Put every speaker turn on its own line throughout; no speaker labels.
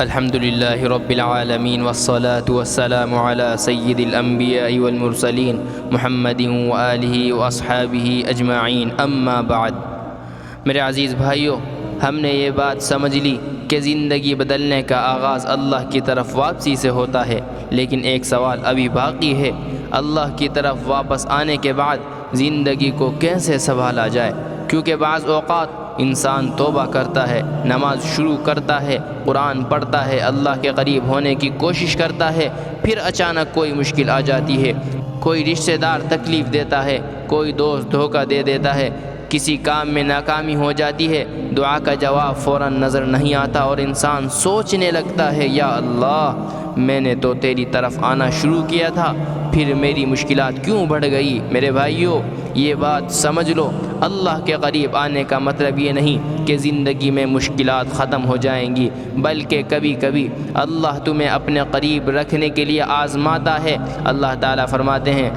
الحمد للہ رب العالمین والصلاة والسلام علی سید الانبیاء والمرسلین محمد وآلہ واصحابہ اجمعین، اما بعد۔ میرے عزیز بھائیوں، ہم نے یہ بات سمجھ لی کہ زندگی بدلنے کا آغاز اللہ کی طرف واپسی سے ہوتا ہے، لیکن ایک سوال ابھی باقی ہے، اللہ کی طرف واپس آنے کے بعد زندگی کو کیسے سنبھالا جائے؟ کیونکہ بعض اوقات انسان توبہ کرتا ہے، نماز شروع کرتا ہے، قرآن پڑھتا ہے، اللہ کے قریب ہونے کی کوشش کرتا ہے، پھر اچانک کوئی مشکل آ جاتی ہے، کوئی رشتہ دار تکلیف دیتا ہے، کوئی دوست دھوکہ دے دیتا ہے، کسی کام میں ناکامی ہو جاتی ہے، دعا کا جواب فوراً نظر نہیں آتا اور انسان سوچنے لگتا ہے، یا اللہ، میں نے تو تیری طرف آنا شروع کیا تھا، پھر میری مشکلات کیوں بڑھ گئی؟ میرے بھائیوں، یہ بات سمجھ لو، اللہ کے قریب آنے کا مطلب یہ نہیں کہ زندگی میں مشکلات ختم ہو جائیں گی، بلکہ کبھی کبھی اللہ تمہیں اپنے قریب رکھنے کے لیے آزماتا ہے۔ اللہ تعالیٰ فرماتے ہیں،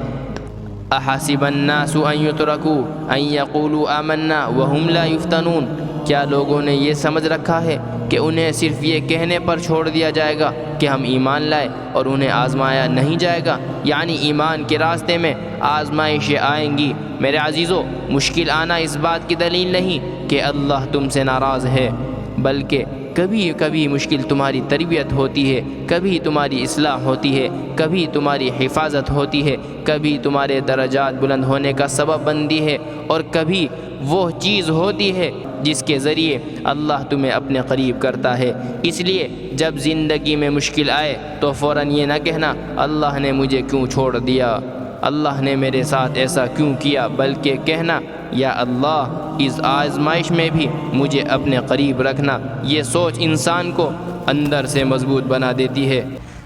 احسب الناس ان يتركوا ان يقولوا آمنا وهم لا يفتنون، کیا لوگوں نے یہ سمجھ رکھا ہے کہ انہیں صرف یہ کہنے پر چھوڑ دیا جائے گا کہ ہم ایمان لائے اور انہیں آزمایا نہیں جائے گا؟ یعنی ایمان کے راستے میں آزمائشیں آئیں گی۔ میرے عزیزو، مشکل آنا اس بات کی دلیل نہیں کہ اللہ تم سے ناراض ہے، بلکہ کبھی کبھی مشکل تمہاری تربیت ہوتی ہے، کبھی تمہاری اصلاح ہوتی ہے، کبھی تمہاری حفاظت ہوتی ہے، کبھی تمہارے درجات بلند ہونے کا سبب بنتی ہے، اور کبھی وہ چیز ہوتی ہے جس کے ذریعے اللہ تمہیں اپنے قریب کرتا ہے۔ اس لیے جب زندگی میں مشکل آئے تو فوراً یہ نہ کہنا، اللہ نے مجھے کیوں چھوڑ دیا، اللہ نے میرے ساتھ ایسا کیوں کیا، بلکہ کہنا، یا اللہ، اس آزمائش میں بھی مجھے اپنے قریب رکھنا۔ یہ سوچ انسان کو اندر سے مضبوط بنا دیتی ہے۔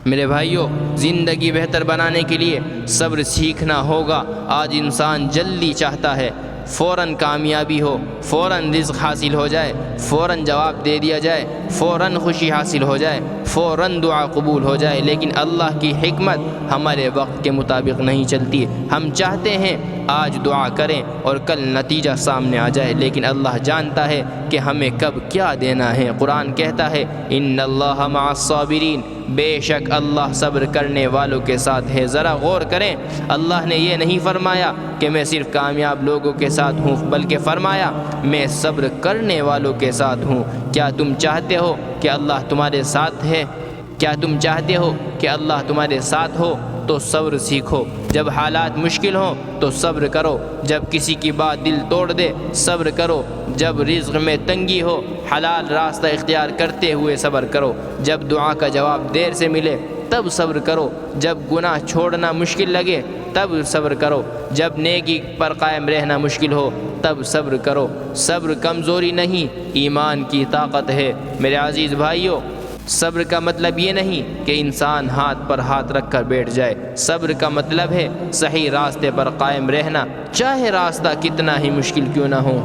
میرے بھائیوں، زندگی بہتر بنانے کے لیے صبر سیکھنا ہوگا۔ آج انسان جلدی چاہتا ہے، فوراً کامیابی ہو، فوراً رزق حاصل ہو جائے، فوراً جواب دے دیا جائے، فوراً خوشی حاصل ہو جائے، فوراً دعا قبول ہو جائے، لیکن اللہ کی حکمت ہمارے وقت کے مطابق نہیں چلتی۔ ہم چاہتے ہیں آج دعا کریں اور کل نتیجہ سامنے آ جائے، لیکن اللہ جانتا ہے کہ ہمیں کب کیا دینا ہے۔ قرآن کہتا ہے، ان اللہ مع الصابرین، بے شک اللہ صبر کرنے والوں کے ساتھ ہے۔ ذرا غور کریں، اللہ نے یہ نہیں فرمایا کہ میں صرف کامیاب لوگوں کے ساتھ ہوں، بلکہ فرمایا میں صبر کرنے والوں کے ساتھ ہوں۔ کیا تم چاہتے ہو کہ اللہ تمہارے ساتھ ہے؟ کیا تم چاہتے ہو کہ اللہ تمہارے ساتھ ہو؟ تو صبر سیکھو۔ جب حالات مشکل ہوں تو صبر کرو، جب کسی کی بات دل توڑ دے صبر کرو، جب رزق میں تنگی ہو حلال راستہ اختیار کرتے ہوئے صبر کرو، جب دعا کا جواب دیر سے ملے تب صبر کرو، جب گناہ چھوڑنا مشکل لگے تب صبر کرو، جب نیکی پر قائم رہنا مشکل ہو تب صبر کرو۔ صبر کمزوری نہیں، ایمان کی طاقت ہے۔ میرے عزیز بھائیوں، صبر کا مطلب یہ نہیں کہ انسان ہاتھ پر ہاتھ رکھ کر بیٹھ جائے۔ صبر کا مطلب ہے صحیح راستے پر قائم رہنا، چاہے راستہ کتنا ہی مشکل کیوں نہ ہو۔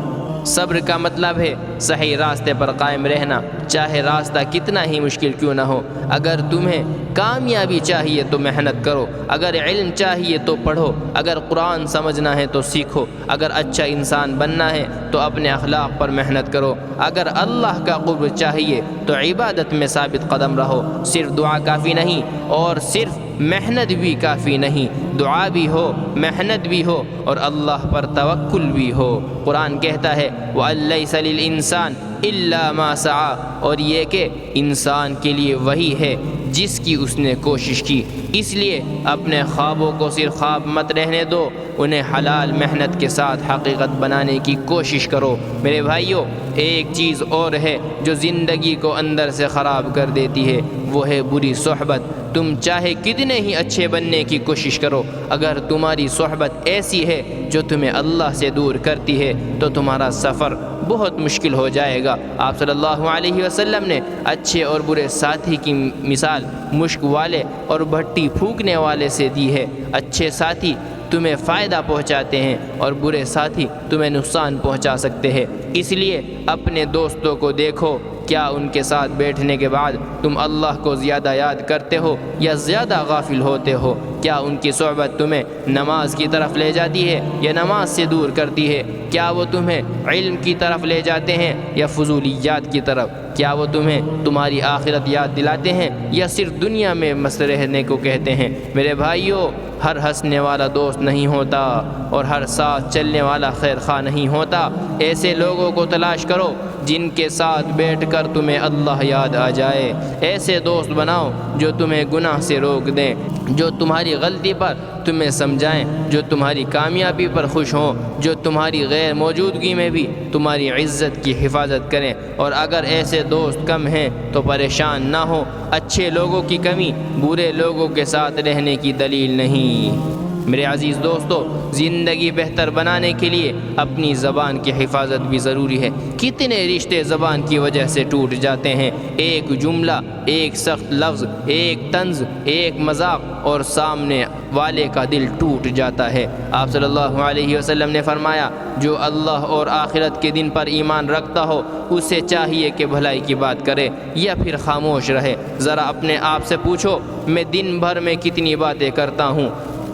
صبر کا مطلب ہے صحیح راستے پر قائم رہنا، چاہے راستہ کتنا ہی مشکل کیوں نہ ہو۔ اگر تمہیں کامیابی چاہیے تو محنت کرو، اگر علم چاہیے تو پڑھو، اگر قرآن سمجھنا ہے تو سیکھو، اگر اچھا انسان بننا ہے تو اپنے اخلاق پر محنت کرو، اگر اللہ کا قرب چاہیے تو عبادت میں ثابت قدم رہو۔ صرف دعا کافی نہیں اور صرف محنت بھی کافی نہیں، دعا بھی ہو، محنت بھی ہو اور اللہ پر توکل بھی ہو۔ قرآن کہتا ہے، وَأَن لَّيْسَ لِلْإِنسَانِ إِلَّا مَا سَعَىٰ، اور یہ کہ انسان کے لیے وہی ہے جس کی اس نے کوشش کی۔ اس لیے اپنے خوابوں کو صرف خواب مت رہنے دو، انہیں حلال محنت کے ساتھ حقیقت بنانے کی کوشش کرو۔ میرے بھائیوں، ایک چیز اور ہے جو زندگی کو اندر سے خراب کر دیتی ہے، وہ ہے بری صحبت۔ تم چاہے کتنے ہی اچھے بننے کی کوشش کرو، اگر تمہاری صحبت ایسی ہے جو تمہیں اللہ سے دور کرتی ہے تو تمہارا سفر بہت مشکل ہو جائے گا۔ آپ صلی اللہ علیہ وسلم نے اچھے اور برے ساتھی کی مثال مشک والے اور بھٹی پھونکنے والے سے دی ہے۔ اچھے ساتھی تمہیں فائدہ پہنچاتے ہیں اور برے ساتھی تمہیں نقصان پہنچا سکتے ہیں۔ اس لیے اپنے دوستوں کو دیکھو، کیا ان کے ساتھ بیٹھنے کے بعد تم اللہ کو زیادہ یاد کرتے ہو یا زیادہ غافل ہوتے ہو؟ کیا ان کی صحبت تمہیں نماز کی طرف لے جاتی ہے یا نماز سے دور کرتی ہے؟ کیا وہ تمہیں علم کی طرف لے جاتے ہیں یا فضولیات کی طرف؟ کیا وہ تمہیں تمہاری آخرت یاد دلاتے ہیں یا صرف دنیا میں مست رہنے کو کہتے ہیں؟ میرے بھائیوں، ہر ہنسنے والا دوست نہیں ہوتا اور ہر ساتھ چلنے والا خیر خواہ نہیں ہوتا۔ ایسے لوگوں کو تلاش کرو جن کے ساتھ بیٹھ کر تمہیں اللہ یاد آ جائے۔ ایسے دوست بناؤ جو تمہیں گناہ سے روک دیں، جو تمہاری غلطی پر تمہیں سمجھائیں، جو تمہاری کامیابی پر خوش ہوں، جو تمہاری غیر موجودگی میں بھی تمہاری عزت کی حفاظت کریں۔ اور اگر ایسے دوست کم ہیں تو پریشان نہ ہو، اچھے لوگوں کی کمی برے لوگوں کے ساتھ رہنے کی دلیل نہیں۔ میرے عزیز دوستو، زندگی بہتر بنانے کے لیے اپنی زبان کی حفاظت بھی ضروری ہے۔ کتنے رشتے زبان کی وجہ سے ٹوٹ جاتے ہیں۔ ایک جملہ، ایک سخت لفظ، ایک طنز، ایک مذاق اور سامنے والے کا دل ٹوٹ جاتا ہے۔ آپ صلی اللہ علیہ وسلم نے فرمایا، جو اللہ اور آخرت کے دن پر ایمان رکھتا ہو اسے چاہیے کہ بھلائی کی بات کرے یا پھر خاموش رہے۔ ذرا اپنے آپ سے پوچھو، میں دن بھر میں کتنی باتیں کرتا ہوں؟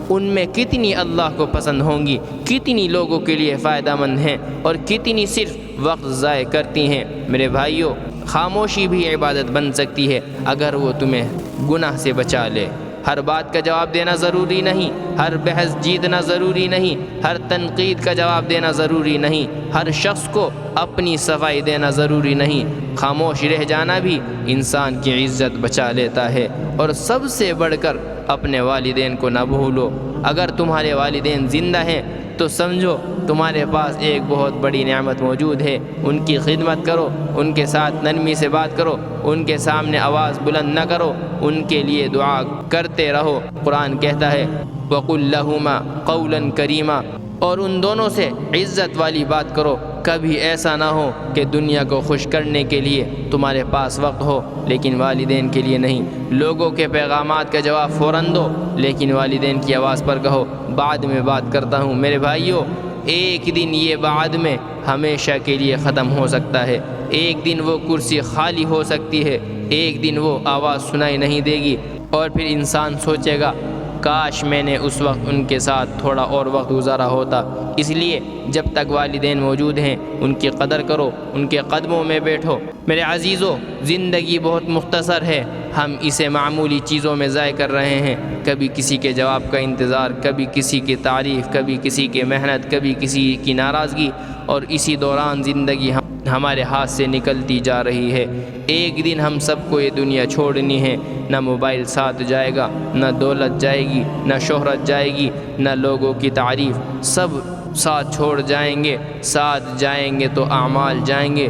ان میں کتنی اللہ کو پسند ہوں گی، کتنی لوگوں کے لیے فائدہ مند ہیں اور کتنی صرف وقت ضائع کرتی ہیں؟ میرے بھائیوں، خاموشی بھی عبادت بن سکتی ہے اگر وہ تمہیں گناہ سے بچا لے۔ ہر بات کا جواب دینا ضروری نہیں، ہر بحث جیتنا ضروری نہیں، ہر تنقید کا جواب دینا ضروری نہیں، ہر شخص کو اپنی صفائی دینا ضروری نہیں۔ خاموش رہ جانا بھی انسان کی عزت بچا لیتا ہے۔ اور سب سے بڑھ کر اپنے والدین کو نہ بھولو۔ اگر تمہارے والدین زندہ ہیں تو سمجھو تمہارے پاس ایک بہت بڑی نعمت موجود ہے۔ ان کی خدمت کرو، ان کے ساتھ نرمی سے بات کرو، ان کے سامنے آواز بلند نہ کرو، ان کے لیے دعا کرتے رہو۔ قرآن کہتا ہے وَقُلْ لَهُمَا قَوْلًا كَرِيمًا، اور ان دونوں سے عزت والی بات کرو۔ کبھی ایسا نہ ہو کہ دنیا کو خوش کرنے کے لیے تمہارے پاس وقت ہو لیکن والدین کے لیے نہیں۔ لوگوں کے پیغامات کا جواب فوراً دو لیکن والدین کی آواز پر کہو بعد میں بات کرتا ہوں۔ میرے بھائیوں، ایک دن یہ بعد میں ہمیشہ کے لیے ختم ہو سکتا ہے۔ ایک دن وہ کرسی خالی ہو سکتی ہے، ایک دن وہ آواز سنائی نہیں دے گی اور پھر انسان سوچے گا کاش میں نے اس وقت ان کے ساتھ تھوڑا اور وقت گزارا ہوتا۔ اس لیے جب تک والدین موجود ہیں ان کی قدر کرو، ان کے قدموں میں بیٹھو۔ میرے عزیزو، زندگی بہت مختصر ہے، ہم اسے معمولی چیزوں میں ضائع کر رہے ہیں۔ کبھی کسی کے جواب کا انتظار، کبھی کسی کی تعریف، کبھی کسی کی محنت، کبھی کسی کی ناراضگی، اور اسی دوران زندگی ہمارے ہاتھ سے نکلتی جا رہی ہے۔ ایک دن ہم سب کو یہ دنیا چھوڑنی ہے۔ نہ موبائل ساتھ جائے گا، نہ دولت جائے گی، نہ شہرت جائے گی، نہ لوگوں کی تعریف، سب ساتھ چھوڑ جائیں گے۔ ساتھ جائیں گے تو اعمال جائیں گے۔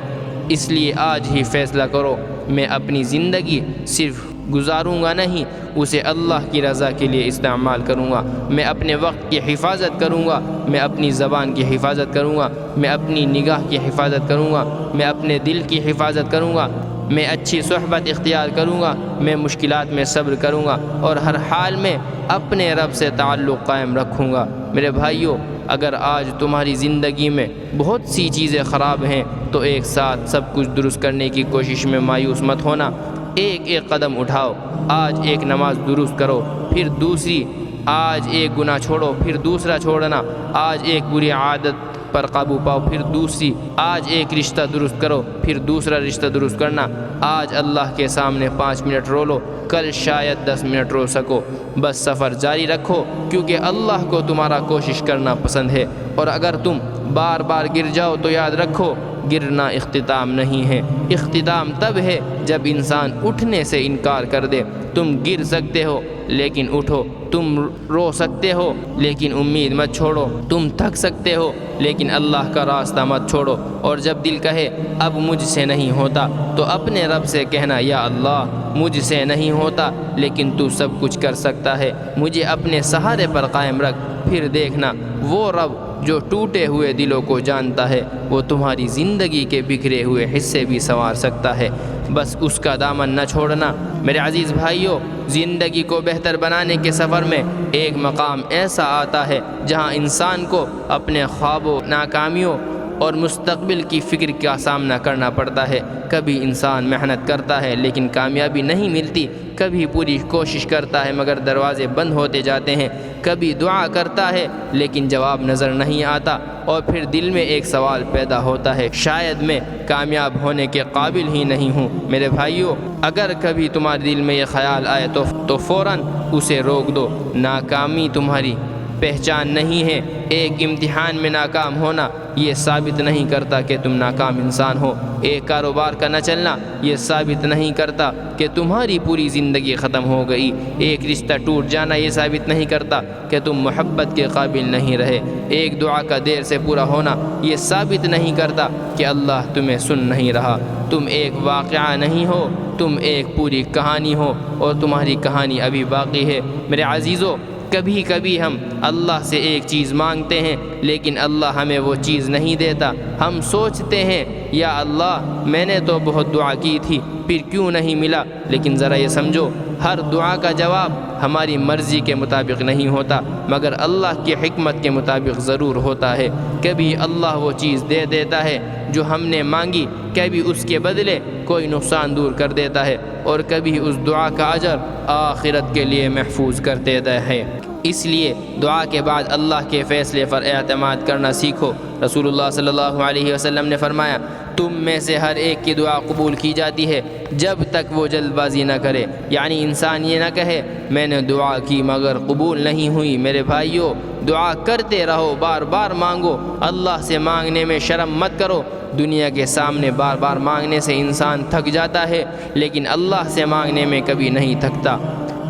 اس لیے آج ہی فیصلہ کرو، میں اپنی زندگی صرف گزاروں گا نہیں، اسے اللہ کی رضا کے لیے استعمال کروں گا۔ میں اپنے وقت کی حفاظت کروں گا، میں اپنی زبان کی حفاظت کروں گا، میں اپنی نگاہ کی حفاظت کروں گا، میں اپنے دل کی حفاظت کروں گا، میں اچھی صحبت اختیار کروں گا، میں مشکلات میں صبر کروں گا اور ہر حال میں اپنے رب سے تعلق قائم رکھوں گا۔ میرے بھائیوں، اگر آج تمہاری زندگی میں بہت سی چیزیں خراب ہیں تو ایک ساتھ سب کچھ درست کرنے کی کوشش میں مایوس مت ہونا۔ ایک ایک قدم اٹھاؤ۔ آج ایک نماز درست کرو، پھر دوسری۔ آج ایک گناہ چھوڑو، پھر دوسرا چھوڑنا۔ آج ایک بری عادت پر قابو پاؤ، پھر دوسری۔ آج ایک رشتہ درست کرو، پھر دوسرا رشتہ درست کرنا۔ آج اللہ کے سامنے 5 منٹ رو لو، کل شاید 10 منٹ رو سکو۔ بس سفر جاری رکھو، کیونکہ اللہ کو تمہارا کوشش کرنا پسند ہے۔ اور اگر تم بار بار گر جاؤ تو یاد رکھو، گرنا اختتام نہیں ہے۔ اختتام تب ہے جب انسان اٹھنے سے انکار کر دے۔ تم گر سکتے ہو لیکن اٹھو، تم رو سکتے ہو لیکن امید مت چھوڑو، تم تھک سکتے ہو لیکن اللہ کا راستہ مت چھوڑو۔ اور جب دل کہے اب مجھ سے نہیں ہوتا تو اپنے رب سے کہنا یا اللہ مجھ سے نہیں ہوتا لیکن تو سب کچھ کر سکتا ہے، مجھے اپنے سہارے پر قائم رکھ۔ پھر دیکھنا وہ رب جو ٹوٹے ہوئے دلوں کو جانتا ہے وہ تمہاری زندگی کے بکھرے ہوئے حصے بھی سنوار سکتا ہے۔ بس اس کا دامن نہ چھوڑنا۔ میرے عزیز بھائیوں، زندگی کو بہتر بنانے کے سفر میں ایک مقام ایسا آتا ہے جہاں انسان کو اپنے خوابوں، ناکامیوں اور مستقبل کی فکر کا سامنا کرنا پڑتا ہے۔ کبھی انسان محنت کرتا ہے لیکن کامیابی نہیں ملتی، کبھی پوری کوشش کرتا ہے مگر دروازے بند ہوتے جاتے ہیں، کبھی دعا کرتا ہے لیکن جواب نظر نہیں آتا، اور پھر دل میں ایک سوال پیدا ہوتا ہے، شاید میں کامیاب ہونے کے قابل ہی نہیں ہوں۔ میرے بھائیو، اگر کبھی تمہارے دل میں یہ خیال آئے تو فوراً اسے روک دو۔ ناکامی تمہاری پہچان نہیں ہے۔ ایک امتحان میں ناکام ہونا یہ ثابت نہیں کرتا کہ تم ناکام انسان ہو۔ ایک کاروبار کا نہ چلنا یہ ثابت نہیں کرتا کہ تمہاری پوری زندگی ختم ہو گئی۔ ایک رشتہ ٹوٹ جانا یہ ثابت نہیں کرتا کہ تم محبت کے قابل نہیں رہے۔ ایک دعا کا دیر سے پورا ہونا یہ ثابت نہیں کرتا کہ اللہ تمہیں سن نہیں رہا۔ تم ایک واقعہ نہیں ہو، تم ایک پوری کہانی ہو، اور تمہاری کہانی ابھی باقی ہے۔ میرے عزیزو، کبھی کبھی ہم اللہ سے ایک چیز مانگتے ہیں لیکن اللہ ہمیں وہ چیز نہیں دیتا۔ ہم سوچتے ہیں یا اللہ میں نے تو بہت دعا کی تھی، پھر کیوں نہیں ملا؟ لیکن ذرا یہ سمجھو، ہر دعا کا جواب ہماری مرضی کے مطابق نہیں ہوتا، مگر اللہ کی حکمت کے مطابق ضرور ہوتا ہے۔ کبھی اللہ وہ چیز دے دیتا ہے جو ہم نے مانگی، کبھی اس کے بدلے کوئی نقصان دور کر دیتا ہے، اور کبھی اس دعا کا اجر آخرت کے لیے محفوظ کر دیتا ہے۔ اس لیے دعا کے بعد اللہ کے فیصلے پر اعتماد کرنا سیکھو۔ رسول اللہ صلی اللہ علیہ وسلم نے فرمایا، تم میں سے ہر ایک کی دعا قبول کی جاتی ہے جب تک وہ جلد بازی نہ کرے، یعنی انسان یہ نہ کہے میں نے دعا کی مگر قبول نہیں ہوئی۔ میرے بھائیو، دعا کرتے رہو، بار بار مانگو۔ اللہ سے مانگنے میں شرم مت کرو۔ دنیا کے سامنے بار بار مانگنے سے انسان تھک جاتا ہے، لیکن اللہ سے مانگنے میں کبھی نہیں تھکتا،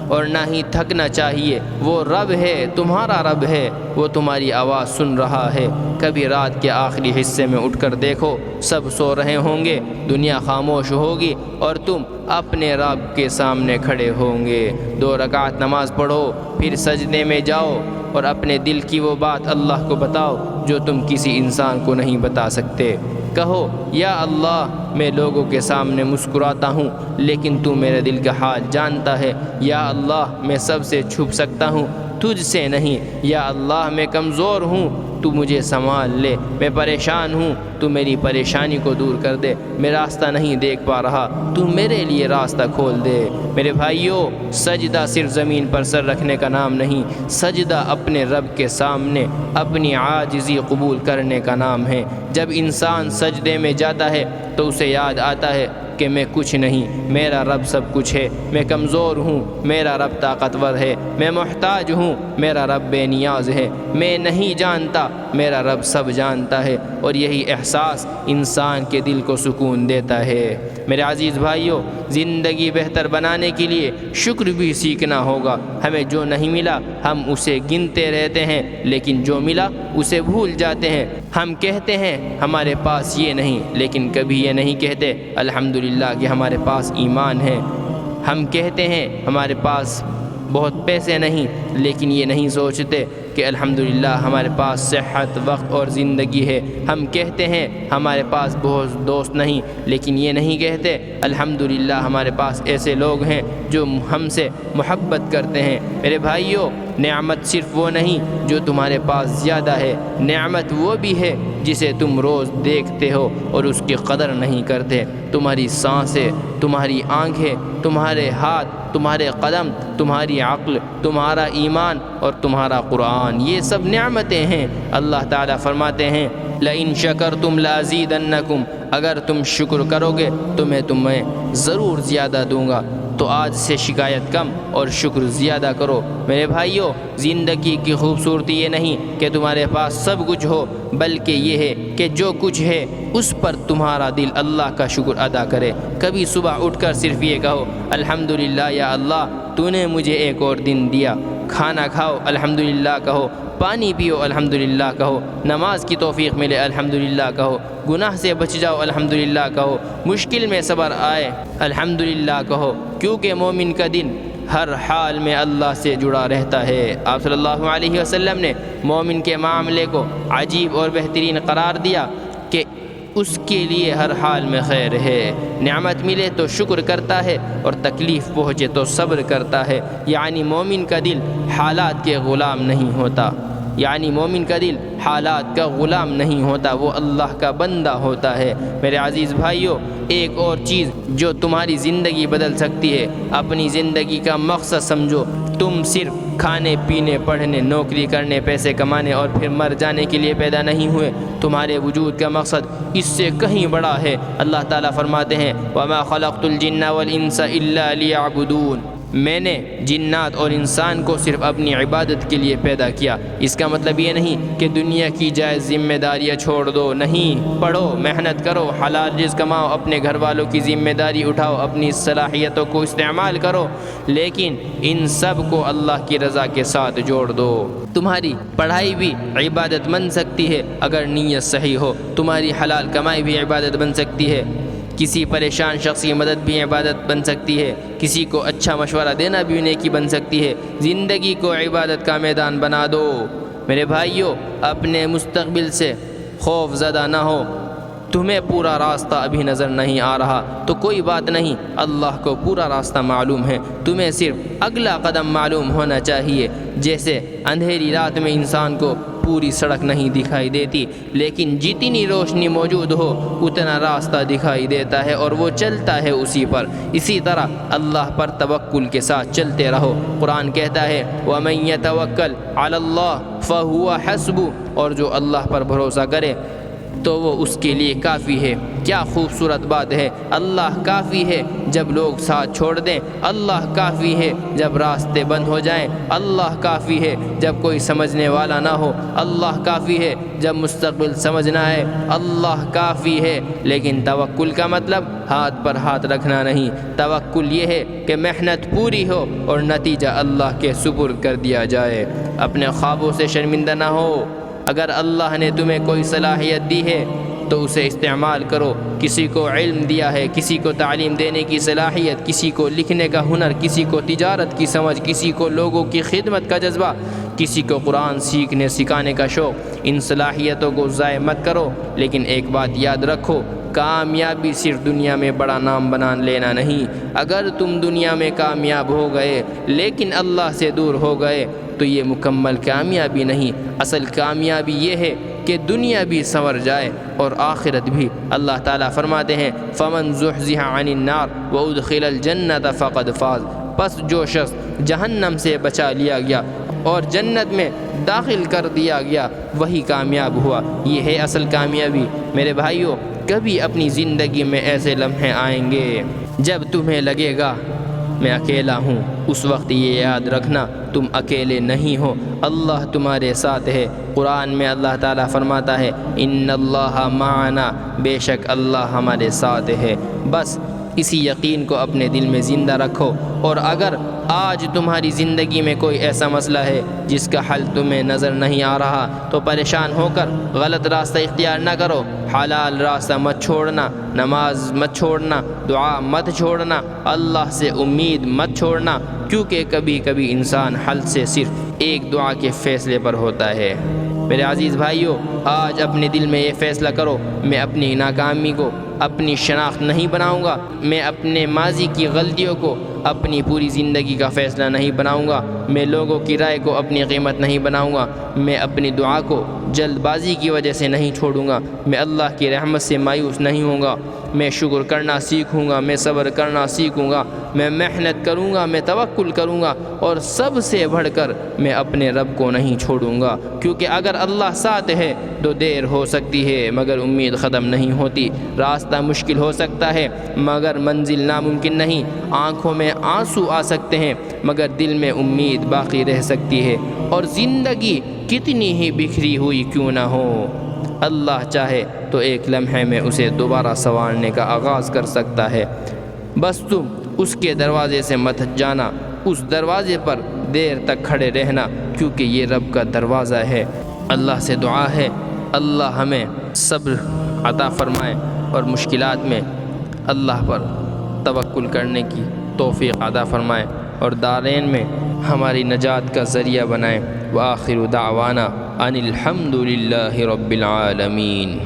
اور نہ ہی تھکنا چاہیے۔ وہ رب ہے، تمہارا رب ہے، وہ تمہاری آواز سن رہا ہے۔ کبھی رات کے آخری حصے میں اٹھ کر دیکھو، سب سو رہے ہوں گے، دنیا خاموش ہوگی، اور تم اپنے رب کے سامنے کھڑے ہوں گے۔ 2 رکعت نماز پڑھو، پھر سجدے میں جاؤ، اور اپنے دل کی وہ بات اللہ کو بتاؤ جو تم کسی انسان کو نہیں بتا سکتے۔ کہو، یا اللہ میں لوگوں کے سامنے مسکراتا ہوں لیکن تو میرے دل کا حال جانتا ہے۔ یا اللہ میں سب سے چھپ سکتا ہوں، تجھ سے نہیں۔ یا اللہ میں کمزور ہوں، تو مجھے سنبھال لے۔ میں پریشان ہوں، تو میری پریشانی کو دور کر دے۔ میں راستہ نہیں دیکھ پا رہا، تو میرے لیے راستہ کھول دے۔ میرے بھائیو، سجدہ صرف زمین پر سر رکھنے کا نام نہیں، سجدہ اپنے رب کے سامنے اپنی عاجزی قبول کرنے کا نام ہے۔ جب انسان سجدے میں جاتا ہے تو اسے یاد آتا ہے کہ میں کچھ نہیں، میرا رب سب کچھ ہے۔ میں کمزور ہوں، میرا رب طاقتور ہے۔ میں محتاج ہوں، میرا رب بے نیاز ہے۔ میں نہیں جانتا، میرا رب سب جانتا ہے، اور یہی احساس انسان کے دل کو سکون دیتا ہے۔ میرے عزیز بھائیو، زندگی بہتر بنانے کے لیے شکر بھی سیکھنا ہوگا۔ ہمیں جو نہیں ملا ہم اسے گنتے رہتے ہیں، لیکن جو ملا اسے بھول جاتے ہیں۔ ہم کہتے ہیں ہمارے پاس یہ نہیں، لیکن کبھی یہ نہیں کہتے الحمدللہ کہ ہمارے پاس ایمان ہے۔ ہم کہتے ہیں ہمارے پاس بہت پیسے نہیں، لیکن یہ نہیں سوچتے کہ الحمدللہ ہمارے پاس صحت، وقت اور زندگی ہے۔ ہم کہتے ہیں ہمارے پاس بہت دوست نہیں، لیکن یہ نہیں کہتے الحمدللہ ہمارے پاس ایسے لوگ ہیں جو ہم سے محبت کرتے ہیں۔ میرے بھائیو، نعمت صرف وہ نہیں جو تمہارے پاس زیادہ ہے، نعمت وہ بھی ہے جسے تم روز دیکھتے ہو اور اس کی قدر نہیں کرتے۔ تمہاری سانسیں، تمہاری آنکھیں، تمہارے ہاتھ، تمہارے قدم، تمہاری عقل، تمہارا ایمان اور تمہارا قرآن، یہ سب نعمتیں ہیں۔ اللہ تعالیٰ فرماتے ہیں لَإِن شَكَرْتُمْ لَأَزِيدَنَّكُمْ، اگر تم شکر کرو گے تو میں تمہیں ضرور زیادہ دوں گا۔ تو آج سے شکایت کم اور شکر زیادہ کرو۔ میرے بھائیو، زندگی کی خوبصورتی یہ نہیں کہ تمہارے پاس سب کچھ ہو، بلکہ یہ ہے کہ جو کچھ ہے اس پر تمہارا دل اللہ کا شکر ادا کرے۔ کبھی صبح اٹھ کر صرف یہ کہو الحمدللہ یا اللہ تو نے مجھے ایک اور دن دیا۔ کھانا کھاؤ الحمدللہ کہو، پانی پیو الحمدللہ کہو، نماز کی توفیق ملے الحمدللہ کہو، گناہ سے بچ جاؤ الحمدللہ کہو، مشکل میں صبر آئے الحمدللہ کہو، کیونکہ مومن کا دل ہر حال میں اللہ سے جڑا رہتا ہے۔ آپ صلی اللہ علیہ وسلم نے مومن کے معاملے کو عجیب اور بہترین قرار دیا کہ اس کے لیے ہر حال میں خیر ہے۔ نعمت ملے تو شکر کرتا ہے، اور تکلیف پہنچے تو صبر کرتا ہے، یعنی مومن کا دل حالات کے غلام نہیں ہوتا۔ یعنی مومن کا دل حالات کا غلام نہیں ہوتا، وہ اللہ کا بندہ ہوتا ہے۔ میرے عزیز بھائیوں، ایک اور چیز جو تمہاری زندگی بدل سکتی ہے، اپنی زندگی کا مقصد سمجھو۔ تم صرف کھانے پینے پڑھنے نوکری کرنے پیسے کمانے اور پھر مر جانے کے لیے پیدا نہیں ہوئے، تمہارے وجود کا مقصد اس سے کہیں بڑا ہے۔ اللہ تعالیٰ فرماتے ہیں وَمَا خَلَقْتُ الْجِنَّ وَالْإِنسَ إِلَّا لِيَعْبُدُونَ، میں نے جنات اور انسان کو صرف اپنی عبادت کے لیے پیدا کیا۔ اس کا مطلب یہ نہیں کہ دنیا کی جائز ذمہ داریاں چھوڑ دو، نہیں، پڑھو، محنت کرو، حلال رزق کماؤ، اپنے گھر والوں کی ذمہ داری اٹھاؤ، اپنی صلاحیتوں کو استعمال کرو، لیکن ان سب کو اللہ کی رضا کے ساتھ جوڑ دو۔ تمہاری پڑھائی بھی عبادت بن سکتی ہے اگر نیت صحیح ہو، تمہاری حلال کمائی بھی عبادت بن سکتی ہے، کسی پریشان شخص کی مدد بھی عبادت بن سکتی ہے، کسی کو اچھا مشورہ دینا بھی نیکی بن سکتی ہے۔ زندگی کو عبادت کا میدان بنا دو۔ میرے بھائیوں، اپنے مستقبل سے خوف زدہ نہ ہو۔ تمہیں پورا راستہ ابھی نظر نہیں آ رہا تو کوئی بات نہیں، اللہ کو پورا راستہ معلوم ہے، تمہیں صرف اگلا قدم معلوم ہونا چاہیے۔ جیسے اندھیری رات میں انسان کو پوری سڑک نہیں دکھائی دیتی، لیکن جتنی روشنی موجود ہو اتنا راستہ دکھائی دیتا ہے اور وہ چلتا ہے اسی پر۔ اسی طرح اللہ پر توکل کے ساتھ چلتے رہو۔ قرآن کہتا ہے وَمَن يَتَوَكَّلْ عَلَى اللَّهِ فَهُوَ حَسْبُهُ، اور جو اللہ پر بھروسہ کرے تو وہ اس کے لیے کافی ہے۔ کیا خوبصورت بات ہے، اللہ کافی ہے جب لوگ ساتھ چھوڑ دیں، اللہ کافی ہے جب راستے بند ہو جائیں، اللہ کافی ہے جب کوئی سمجھنے والا نہ ہو، اللہ کافی ہے جب مستقبل سمجھ نہ آئے، اللہ کافی ہے۔ لیکن توکل کا مطلب ہاتھ پر ہاتھ رکھنا نہیں، توکل یہ ہے کہ محنت پوری ہو اور نتیجہ اللہ کے سپرد کر دیا جائے۔ اپنے خوابوں سے شرمندہ نہ ہو۔ اگر اللہ نے تمہیں کوئی صلاحیت دی ہے تو اسے استعمال کرو۔ کسی کو علم دیا ہے، کسی کو تعلیم دینے کی صلاحیت، کسی کو لکھنے کا ہنر، کسی کو تجارت کی سمجھ، کسی کو لوگوں کی خدمت کا جذبہ، کسی کو قرآن سیکھنے سکھانے کا شوق۔ ان صلاحیتوں کو ضائع مت کرو، لیکن ایک بات یاد رکھو، کامیابی صرف دنیا میں بڑا نام بنا لینا نہیں۔ اگر تم دنیا میں کامیاب ہو گئے لیکن اللہ سے دور ہو گئے تو یہ مکمل کامیابی نہیں۔ اصل کامیابی یہ ہے کہ دنیا بھی سنور جائے اور آخرت بھی۔ اللہ تعالیٰ فرماتے ہیں فَمَن زُحْزِحَ عَنِ النَّارِ وَأُدْخِلَ الْجَنَّةَ فَقَدْ فَازَ، پس جو شخص جہنم سے بچا لیا گیا اور جنت میں داخل کر دیا گیا وہی کامیاب ہوا۔ یہ ہے اصل کامیابی۔ میرے بھائیوں، کبھی اپنی زندگی میں ایسے لمحے آئیں گے جب تمہیں لگے گا میں اکیلا ہوں، اس وقت یہ یاد رکھنا تم اکیلے نہیں ہو، اللہ تمہارے ساتھ ہے۔ قرآن میں اللہ تعالیٰ فرماتا ہے ان اللہ معنا، بے شک اللہ ہمارے ساتھ ہے۔ بس اسی یقین کو اپنے دل میں زندہ رکھو، اور اگر آج تمہاری زندگی میں کوئی ایسا مسئلہ ہے جس کا حل تمہیں نظر نہیں آ رہا تو پریشان ہو کر غلط راستہ اختیار نہ کرو۔ حلال راستہ مت چھوڑنا، نماز مت چھوڑنا، دعا مت چھوڑنا، اللہ سے امید مت چھوڑنا، کیونکہ کبھی کبھی انسان حل سے صرف ایک دعا کے فیصلے پر ہوتا ہے۔ میرے عزیز بھائیوں، آج اپنے دل میں یہ فیصلہ کرو میں اپنی ناکامی کو اپنی شناخت نہیں بناؤں گا، میں اپنے ماضی کی غلطیوں کو اپنی پوری زندگی کا فیصلہ نہیں بناؤں گا، میں لوگوں کی رائے کو اپنی قیمت نہیں بناؤں گا، میں اپنی دعا کو جلد بازی کی وجہ سے نہیں چھوڑوں گا، میں اللہ کی رحمت سے مایوس نہیں ہوں گا، میں شکر کرنا سیکھوں گا، میں صبر کرنا سیکھوں گا، میں محنت کروں گا، میں توکل کروں گا، اور سب سے بڑھ کر میں اپنے رب کو نہیں چھوڑوں گا، کیونکہ اگر اللہ ساتھ ہے تو دیر ہو سکتی ہے مگر امید ختم نہیں ہوتی، راستہ مشکل ہو سکتا ہے مگر منزل ناممکن نہیں، آنکھوں میں آنسو آ سکتے ہیں مگر دل میں امید باقی رہ سکتی ہے، اور زندگی کتنی ہی بکھری ہوئی کیوں نہ ہو، اللہ چاہے تو ایک لمحے میں اسے دوبارہ سنوارنے کا آغاز کر سکتا ہے۔ بس تم اس کے دروازے سے مت جانا، اس دروازے پر دیر تک کھڑے رہنا، کیونکہ یہ رب کا دروازہ ہے۔ اللہ سے دعا ہے اللہ ہمیں صبر عطا فرمائے اور مشکلات میں اللہ پر توکل کرنے کی توفیق عطا فرمائے، اور دارین میں ہماری نجات کا ذریعہ بنائے۔ وآخر دعوانا ان الحمد للہ رب العالمین۔